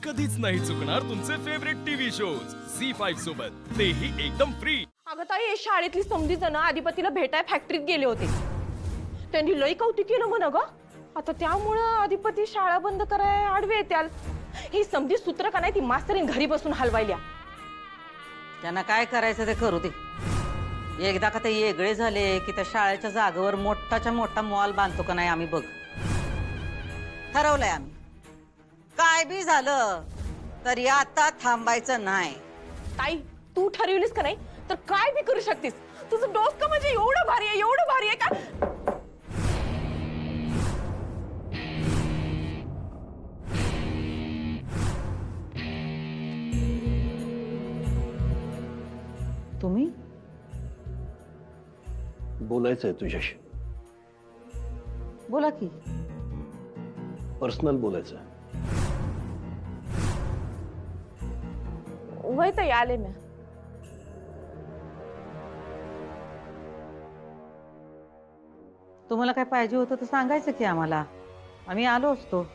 कधीच नाही चुकणार तुमचे फेवरेट टीव्ही शोज झी5 सोबत, तेही एकदम फ्री। अगं ताई, हे शाळेतली समधी जण अधिपतीला भेटाय फॅक्टरीत गेले होते। त्यांनी लई कौतुक केलं म्हण ग। आता त्यामुळं अधिपती शाळा बंद कराय आडवे येत्याल। ही समधी सूत्र का नाही ती मास्तरीन घरी बसून हलवायल्या। त्यांना काय करायचं ते करू दे। एकदा का ते वेगळे झाले की त्या शाळेच्या जागेवर मोठाच्या मोठा मॉल बांधतो का नाही आम्ही बघ। ठरवलंय आम्ही, काय बी झालं तरी आता थांबायचं नाही। ताई, तू ठरवलीस का नाही तर काय बी करू शकतेस। तुझं डोसकं म्हणजे एवढं भारी आहे, एवढं भारी आहे का। तुम्ही बोलायचंय तुझ्याशी, बोला की। पर्सनल बोलायचं। वय ताई, आले मी। तुम्हाला काय पाहिजे होतं तर सांगायचं की आम्हाला, आम्ही आलो असतो।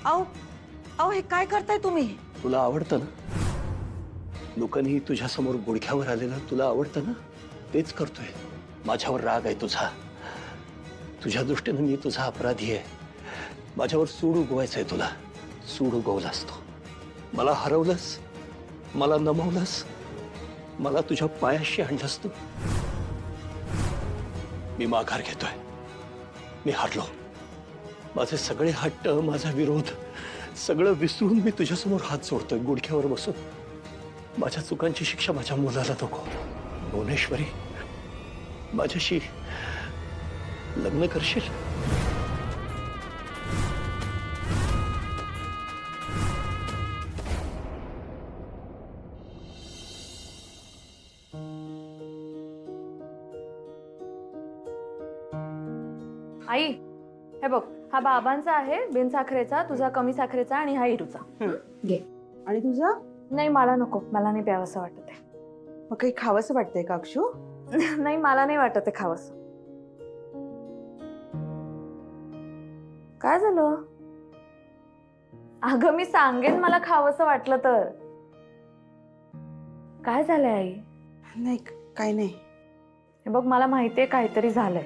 आओ आओ, हे काय करताय तुम्ही? तुला आवडतं ना? लोकांनी तुझ्या समोर गुडघ्यावर आलेलं तुला आवडतं ना? तेच करतोय। माझ्यावर राग आहे तुझा, तुझ्या दृष्टीने मी तुझा अपराधी आहे। माझ्यावर सूड उगवायचंय तुला, सूड उगवलास तू। मला हरवलंस, मला नमवलंस, मला तुझ्या पायाशी आणलंस तू। मी माघार घेतोय, मी हारलो। माझे सगळे हट्ट, माझा विरोध सगळं विसरून मी तुझ्यासमोर हात जोडतोय गुडघ्यावर बसून। माझ्या चुकांची शिक्षा माझ्या मुलाला नको। भुवनेश्वरी, माझ्याशी लग्न करशील? आई, हे बघ, हा बाबांचा आहे बिन साखरेचा, तुझा कमी साखरेचा आणि हा इरूचा। घे। आणि तुझा? नाही, मला नको, मला नाही प्यावंसं वाटत आहे। मग काही खावंसं वाटतंय का अक्षू? नाही, मला नाही वाटत आहे खावंसं। काय झालं? अगं, मी सांगेन मला खावंसं वाटलं तर। काय झालंय आई? नाही, काय नाही। हे बघ, मला माहितीये काहीतरी झालंय,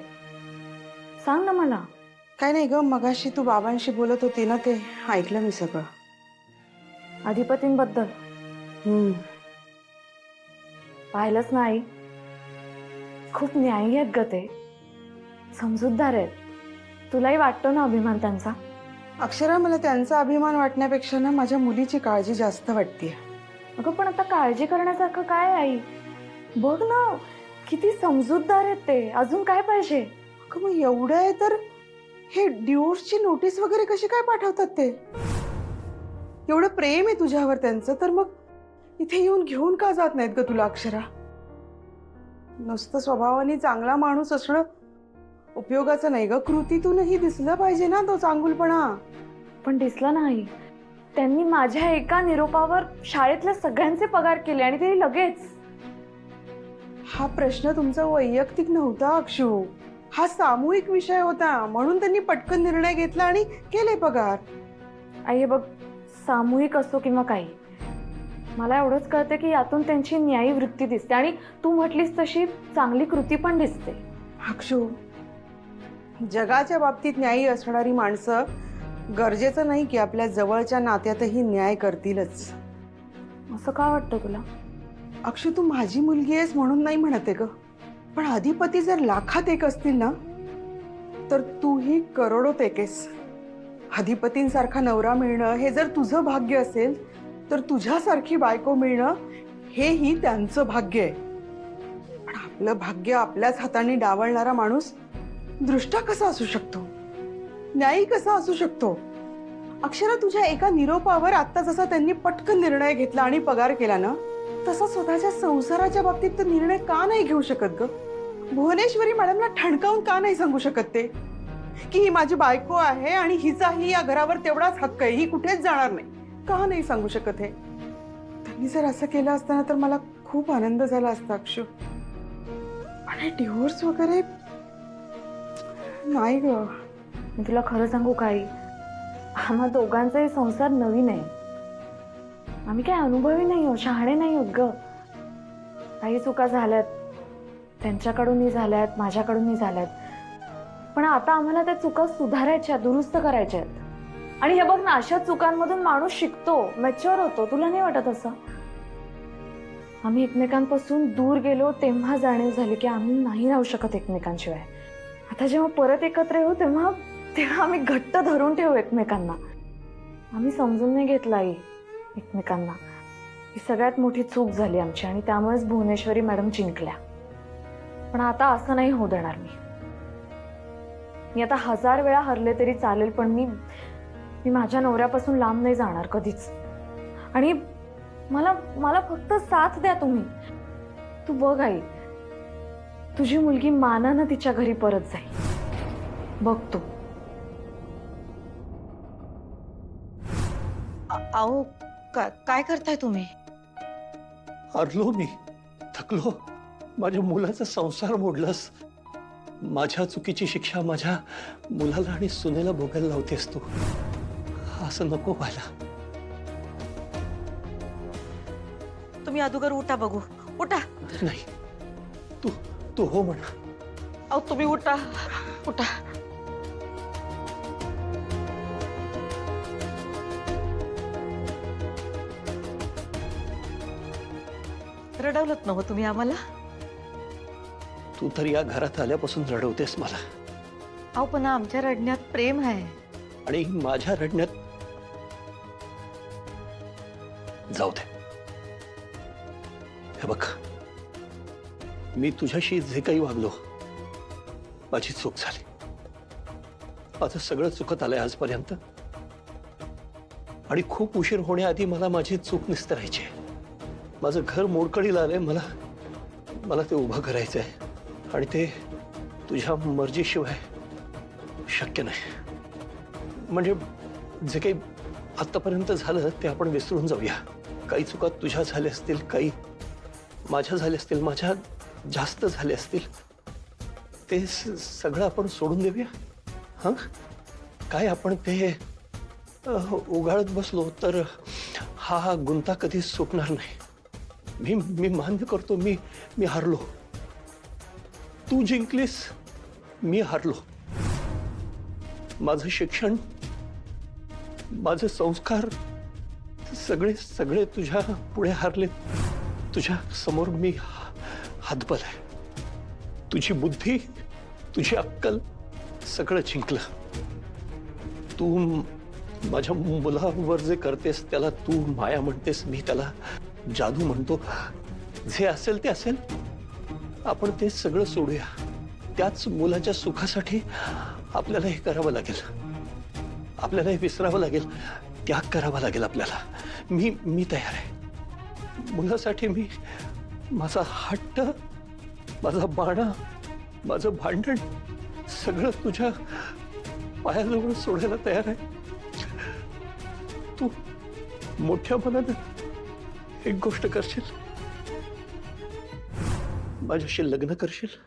सांग ना मला। काय नाही ग, मगाशी तू बाबांशी बोलत होती ना, ते ऐकलं मी सगळं। अधिपतींबद्दल पाहिलंच ना आई, खूप न्यायी आहेत ग ते, समजूतदार आहेत। तुलाही वाटतो ना अभिमान त्यांचा? अक्षरा, मला त्यांचा अभिमान वाटण्यापेक्षा ना माझ्या मुलीची काळजी जास्त वाटते। अगं, पण आता काळजी करण्यासारखं काय आई? बघ ना, किती समजूतदार आहेत ते, अजून काय पाहिजे? अगं, मग एवढं आहे तर हे डिवोर्सची नोटीस वगैरे कशी काय पाठवतात ते? एवढं प्रेम आहे तुझ्यावर त्यांचं, तर मग इथे येऊन घेऊन का जात नाहीत ग तुला अक्षरा? नुसतं स्वभावाने चांगला माणूस असणं उपयोगाचं नाही ग, कृतीतूनही दिसलं पाहिजे ना तो चांगुलपणा। पण दिसलं नाही। त्यांनी माझ्या एका निरोपावर शाळेतल्या सगळ्यांचे पगार केले आणि ते लगेच। हा प्रश्न तुमचा वैयक्तिक नव्हता अक्षू, हा सामूहिक विषय होता, म्हणून त्यांनी पटकन निर्णय घेतला आणि केले पगार। आई, हे बघ, सामूहिक असो किंवा काही, मला एवढंच कळतं की यातून त्यांची न्यायी वृत्ती दिसते आणि तू म्हटलीस तशी चांगली कृती पण दिसते। अक्षू, जगाच्या बाबतीत न्यायी असणारी माणसं गरजेचं नाही की आपल्या जवळच्या नात्यातही न्याय करतीलच। असं का वाटतं तुला? अक्षू, तू माझी मुलगी आहेस म्हणून नाही म्हणते ग, पण अधिपती जर लाखात एक असतील ना, तर तूही करोडोत एक आहेस। अधिपतींसारखा नवरा मिळणं हे जर तुझं भाग्य असेल, तर तुझ्यासारखी बायको मिळणं हेही त्यांचं भाग्य आहे। पण आपलं भाग्य आपल्याच हाताने डावलणारा माणूस दृष्टा कसा असू शकतो, न्यायी कसा असू शकतो? अक्षरा, तुझ्या एका निरोपावर आता जसा त्यांनी पटकन निर्णय घेतला आणि पगार केला ना, तसा स्वतःच्या संसाराच्या बाबतीत तर निर्णय का नाही घेऊ शकत ग? भुवनेश्वरी मॅडमला ठणकावून का नाही सांगू शकत ते की ही माझी बायको आहे आणि हिचाही या घरावर तेवढाच हक्क आहे, ही कुठेच जाणार नाही? का नाही सांगू शकत हे? त्यांनी जर असं केलं असतं ना तर मला खूप आनंद झाला असता अक्षू। पण डिवोर्स वगैरे नाही ग. मी तुला खरं सांगू काही, आम्हा दोघांचाही संसार नवीन आहे. आम्ही काय अनुभवी नाही आहोत, शहाणे नाही आहोत ग. काही चुका झाल्यात, त्यांच्याकडूनही झाल्यात, माझ्याकडूनही झाल्यात. पण आता आम्हाला त्या चुका सुधारायच्या, दुरुस्त करायच्या आहेत. आणि हे बघ ना, अशा चुकांमधून माणूस शिकतो, मॅच्युअर होतो. तुला नाही वाटत असं? आम्ही एकमेकांपासून दूर गेलो तेव्हा जाणीव झाली की आम्ही नाही राहू शकत एकमेकांशिवाय. आता जेव्हा परत एकत्र येऊ तेव्हा तेव्हा आम्ही घट्ट धरून ठेवू एकमेकांना. आम्ही समजून नाही घेतलं आई एकमेकांना. ही सगळ्यात मोठी चूक झाली आमची आणि त्यामुळेच भुवनेश्वरी मॅडम जिंकल्या. पण आता असं नाही होऊ देणार मी आता 1000 वेळा हरले तरी चालेल, पण मी माझ्या नवऱ्यापासून लांब नाही जाणार कधीच. आणि मला फक्त साथ द्या तुम्ही. तू बघ आई, तुझी मुलगी मानानं तिच्या घरी परत जाईल. बघ तू. अहो काय करताय तुम्ही? हरलो मी, थकलो. माझ्या मुलाचा संसार मोडलास. माझ्या चुकीची शिक्षा माझ्या मुलाला आणि सुनेला भोगायला लावतेस तू. असं नको व्हायला. तुम्ही अगोदर उठा बघू. उठा. नाही, तू हो म्हणा. अहो तुम्ही उठा. उठा. रडवलत नव्ह तुम्ही आम्हाला? तू तर या घरात आल्यापासून रडवतेस मला. अहो पण आमच्या रडण्यात प्रेम आहे. आणि माझ्या रडण्यात जाऊ दे. हे बघ, मी तुझ्याशी जे काही वागलो, माझी चूक झाली. माझं सगळं चुकत आलंय आजपर्यंत. आणि खूप उशीर होण्याआधी मला माझी चूक निस्तरायची आहे. माझं घर मोडकळीला आलंय. मला ते उभं करायचंय. आणि ते तुझ्या मर्जीशिवाय शक्य नाही. म्हणजे जे काही आतापर्यंत झालं ते आपण विसरून जाऊया. काही चुका तुझ्या झाल्या असतील, काही माझ्या झाल्या असतील, माझ्या जास्त झाल्या असतील. ते सगळं आपण सोडून देऊया. हां, काय आपण ते उगाळत बसलो तर हा गुंता कधी सुटणार नाही. मी मान्य करतो, मी हारलो. तू जिंकलीस, मी हारलो. माझं शिक्षण, माझे संस्कार सगळे तुझ्या पुढे हारले. तुझ्या समोर मी हातबल आहे. तुझी बुद्धी, तुझी अक्कल सगळं जिंकलं. तू माझ्या मुलावर जे करतेस त्याला तू माया म्हणतेस, मी त्याला जादू म्हणतो. जे असेल ते असेल. आपण ते सगळं सोडूया. त्याच मुलाच्या सुखासाठी आपल्याला हे करावं लागेल. आपल्याला हे विसरावं लागेल. त्याग करावा लागेल आपल्याला. मी तयार आहे. मुलासाठी मी माझा हट्ट, माझा बाणा, माझं भांडण सगळं तुझ्या पायाजवळ सोडायला तयार आहे. तू मोठ्या मनानं एक गोष्ट करशील, माझ्याशी लग्न करशील.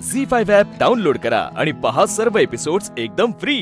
झी 5 ॲप डाउनलोड करा आणि पहा सर्व एपिसोड्स एकदम फ्री.